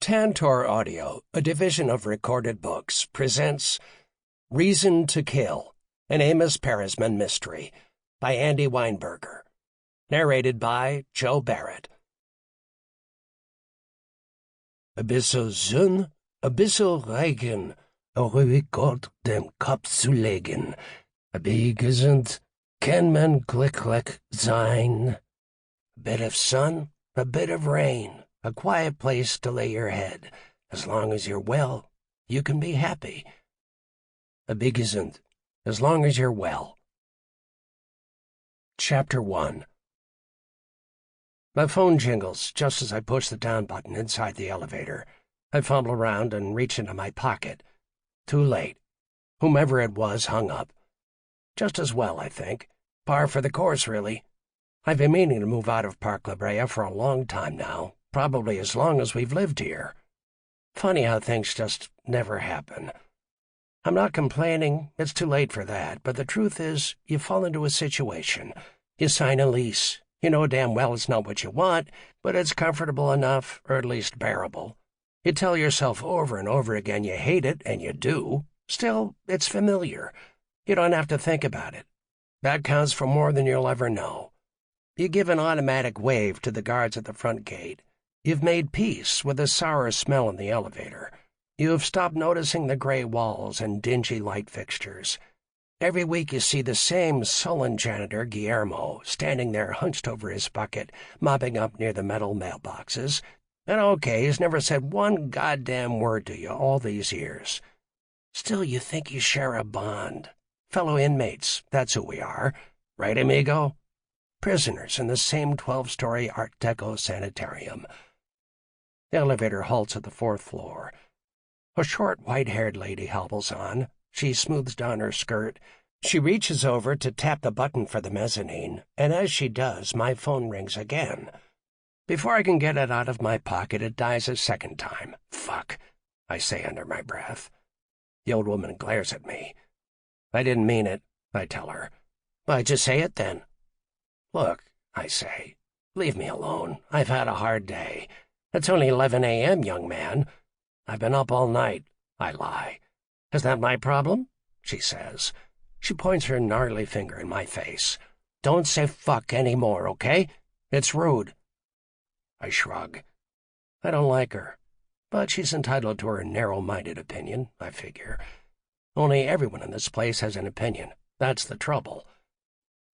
Tantor Audio, a division of Recorded Books, presents Reason to Kill, an Amos Parisman mystery, by Andy Weinberger. Narrated by Joe Barrett. Ein bisschen Sonne, ein bisschen Regen, ruhig Gott dem Kopf zu legen. Wie gesund kann man glücklich sein? A bit of sun, a bit of rain, a quiet place to lay your head. As long as you're well, you can be happy. Be gesund, as long as you're well. Chapter 1. My phone jingles just as I push the down button inside the elevator. I fumble around and reach into my pocket. Too late. Whomever it was hung up. Just as well, I think. Par for the course, really. I've been meaning to move out of Park La Brea for a long time now, probably as long as we've lived here. Funny how things just never happen. I'm not complaining, it's too late for that, but the truth is, you fall into a situation. You sign a lease. You know damn well it's not what you want, but it's comfortable enough, or at least bearable. You tell yourself over and over again you hate it, and you do. Still, it's familiar. You don't have to think about it. That counts for more than you'll ever know. You give an automatic wave to the guards at the front gate. You've made peace with the sour smell in the elevator. You've stopped noticing the gray walls and dingy light fixtures. Every week you see the same sullen janitor, Guillermo, standing there hunched over his bucket, mopping up near the metal mailboxes. And okay, he's never said one goddamn word to you all these years. Still, you think you share a bond. Fellow inmates, that's who we are. Right, amigo? Prisoners in the same 12-story Art Deco sanitarium. The elevator halts at the 4th floor. A short, white-haired lady hobbles on. She smooths down her skirt. She reaches over to tap the button for the mezzanine, and as she does, my phone rings again. Before I can get it out of my pocket, it dies a second time. Fuck, I say under my breath. The old woman glares at me. I didn't mean it, I tell her. Why'd you say it then? Look, I say, leave me alone. I've had a hard day. It's only 11 a.m., young man. I've been up all night, I lie. Is that my problem? She says. She points her gnarly finger in my face. Don't say fuck anymore, okay? It's rude. I shrug. I don't like her, but she's entitled to her narrow-minded opinion, I figure. Only everyone in this place has an opinion. That's the trouble.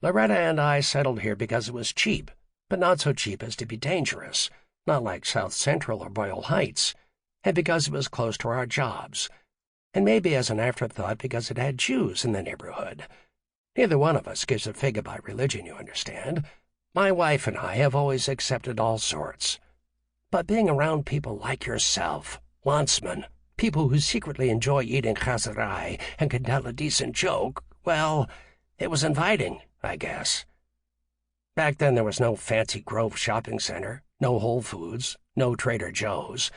Loretta and I settled here because it was cheap, but not so cheap as to be dangerous, not like South Central or Boyle Heights, and because it was close to our jobs, and maybe as an afterthought because it had Jews in the neighborhood. Neither one of us gives a fig about religion, you understand. My wife and I have always accepted all sorts. But being around people like yourself, landsmen, people who secretly enjoy eating chazarai and can tell a decent joke, well, it was inviting, I guess. Back then there was no fancy Grove shopping center, no Whole Foods, no Trader Joe's.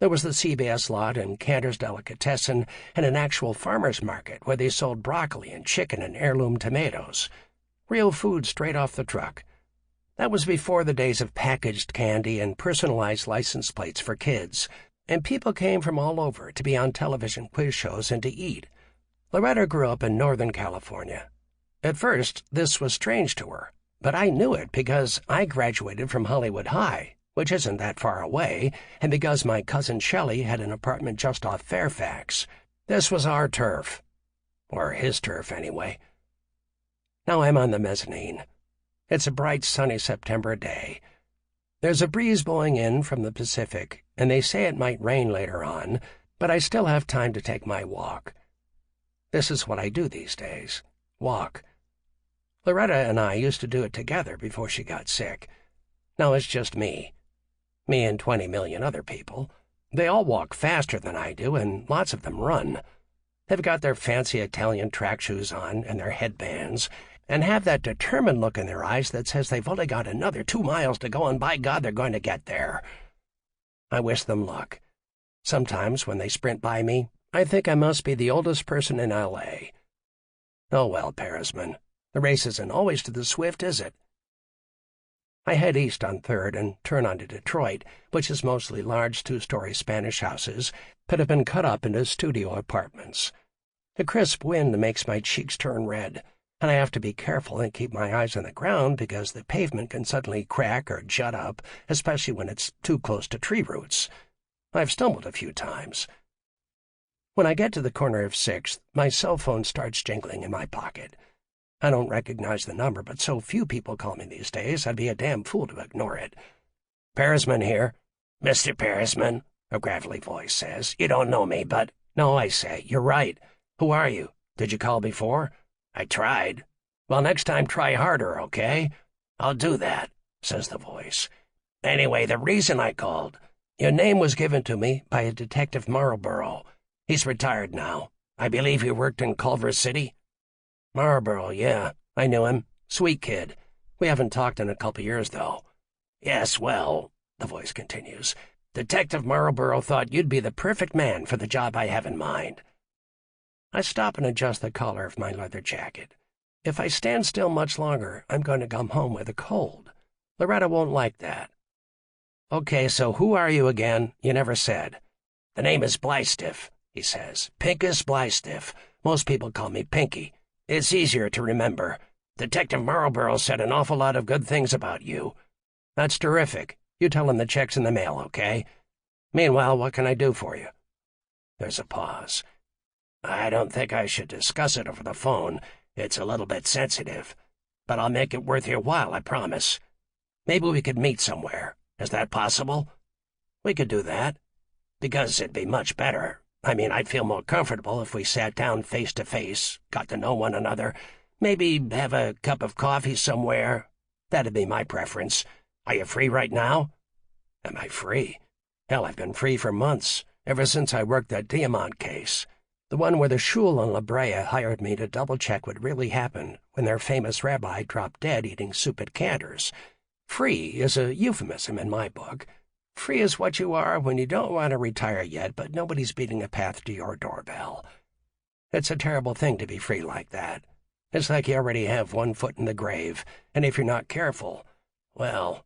There was the CBS lot and Cantor's Delicatessen and an actual farmer's market where they sold broccoli and chicken and heirloom tomatoes. Real food straight off the truck. That was before the days of packaged candy and personalized license plates for kids, and people came from all over to be on television quiz shows and to eat. Loretta grew up in Northern California. At first, this was strange to her, but I knew it because I graduated from Hollywood High, which isn't that far away, and because my cousin Shelley had an apartment just off Fairfax. This was our turf. Or his turf, anyway. Now I'm on the mezzanine. It's a bright, sunny September day. There's a breeze blowing in from the Pacific, and they say it might rain later on, but I still have time to take my walk. This is what I do these days. Walk. Loretta and I used to do it together before she got sick. Now it's just me. Me and 20 million other people. They all walk faster than I do, and lots of them run. They've got their fancy Italian track shoes on and their headbands, and have that determined look in their eyes that says they've only got another 2 miles to go, and by God, they're going to get there. I wish them luck. Sometimes when they sprint by me, I think I must be the oldest person in L.A. Oh well, Parisman, the race isn't always to the swift, is it? I head east on 3rd and turn onto Detroit, which is mostly large 2-story Spanish houses that have been cut up into studio apartments. The crisp wind makes my cheeks turn red, and I have to be careful and keep my eyes on the ground because the pavement can suddenly crack or jut up, especially when it's too close to tree roots. I've stumbled a few times. When I get to the corner of 6th, my cell phone starts jingling in my pocket. I don't recognize the number, but so few people call me these days, I'd be a damn fool to ignore it. "Parisman here." "Mr. Parisman," a gravelly voice says. "You don't know me, but—" "No," I say. "You're right. Who are you? Did you call before?" "I tried." "Well, next time try harder, okay?" "I'll do that," says the voice. "Anyway, the reason I called, your name was given to me by a Detective Marlborough. He's retired now. I believe he worked in Culver City." "Marlborough, yeah. I knew him. Sweet kid. We haven't talked in a couple years, though." "Yes, well," the voice continues, "Detective Marlborough thought you'd be the perfect man for the job I have in mind." I stop and adjust the collar of my leather jacket. If I stand still much longer, I'm going to come home with a cold. Loretta won't like that. "Okay, so who are you again? You never said." "The name is Bleistiff," he says. "Pinky Bleistiff. Most people call me Pinky. It's easier to remember. Detective Marlborough said an awful lot of good things about you." "That's terrific. You tell him the check's in the mail, okay? Meanwhile, what can I do for you?" There's a pause. "I don't think I should discuss it over the phone. It's a little bit sensitive. But I'll make it worth your while, I promise. Maybe we could meet somewhere. Is that possible?" "We could do that. Because it'd be much better. I mean, I'd feel more comfortable if we sat down face to face, got to know one another, maybe have a cup of coffee somewhere. That'd be my preference. Are you free right now?" "Am I free? Hell, I've been free for months, ever since I worked that Diamant case. The one where the shul in La Brea hired me to double-check what really happened when their famous rabbi dropped dead eating soup at Cantor's. Free is a euphemism in my book. Free is what you are when you don't want to retire yet, but nobody's beating a path to your doorbell. It's a terrible thing to be free like that. It's like you already have one foot in the grave, and if you're not careful, well...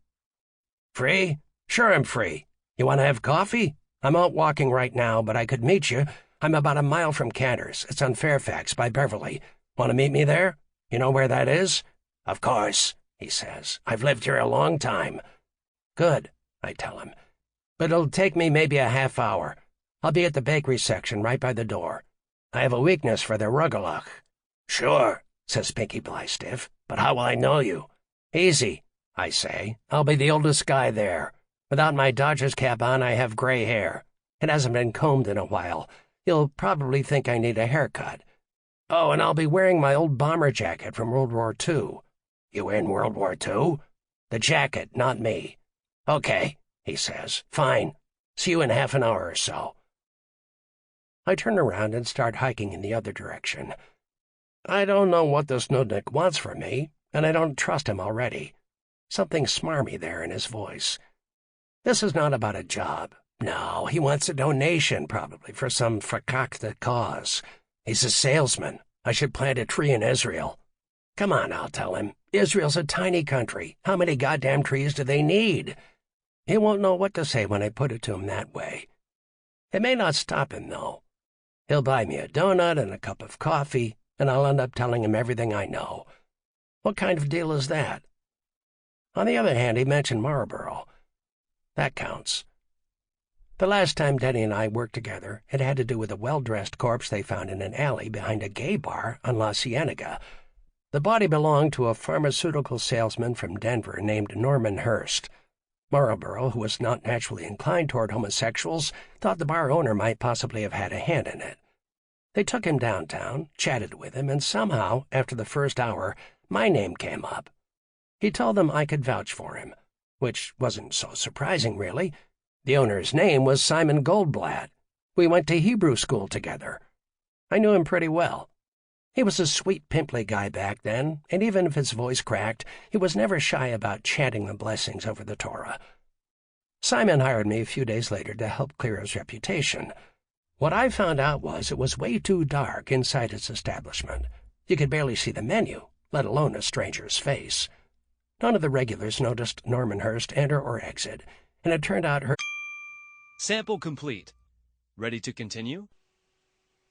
"Free? Sure I'm free. You want to have coffee? I'm out walking right now, but I could meet you. I'm about a mile from Cantor's. It's on Fairfax by Beverly. Want to meet me there? You know where that is?" "Of course," he says. "I've lived here a long time." "Good," I tell him. "But it'll take me maybe a half hour. I'll be at the bakery section right by the door. I have a weakness for the rugelach." "Sure," says Pinky Bleistiff, "but how will I know you?" "Easy," I say. "I'll be the oldest guy there. Without my Dodgers cap on, I have gray hair. It hasn't been combed in a while. You'll probably think I need a haircut. Oh, and I'll be wearing my old bomber jacket from World War II. "You were in World War II?" "The jacket, not me." "Okay," he says. "Fine. See you in half an hour or so." I turn around and start hiking in the other direction. I don't know what this nudnik wants from me, and I don't trust him already. Something smarmy there in his voice. This is not about a job. No, he wants a donation, probably, for some fakakta cause. He's a salesman. I should plant a tree in Israel. Come on, I'll tell him. Israel's a tiny country. How many goddamn trees do they need? He won't know what to say when I put it to him that way. It may not stop him, though. He'll buy me a donut and a cup of coffee, and I'll end up telling him everything I know. What kind of deal is that? On the other hand, he mentioned Marlborough. That counts. The last time Denny and I worked together, it had to do with a well-dressed corpse they found in an alley behind a gay bar on La Cienega. The body belonged to a pharmaceutical salesman from Denver named Norman Hurst. Marlborough, who was not naturally inclined toward homosexuals, thought the bar owner might possibly have had a hand in it. They took him downtown, chatted with him, and somehow, after the first hour, my name came up. He told them I could vouch for him, which wasn't so surprising, really. The owner's name was Simon Goldblatt. We went to Hebrew school together. I knew him pretty well. He was a sweet, pimply guy back then, and even if his voice cracked, he was never shy about chanting the blessings over the Torah. Simon hired me a few days later to help clear his reputation. What I found out was it was way too dark inside his establishment. You could barely see the menu, let alone a stranger's face. None of the regulars noticed Normanhurst enter or exit, and it turned out her... Sample complete. Ready to continue?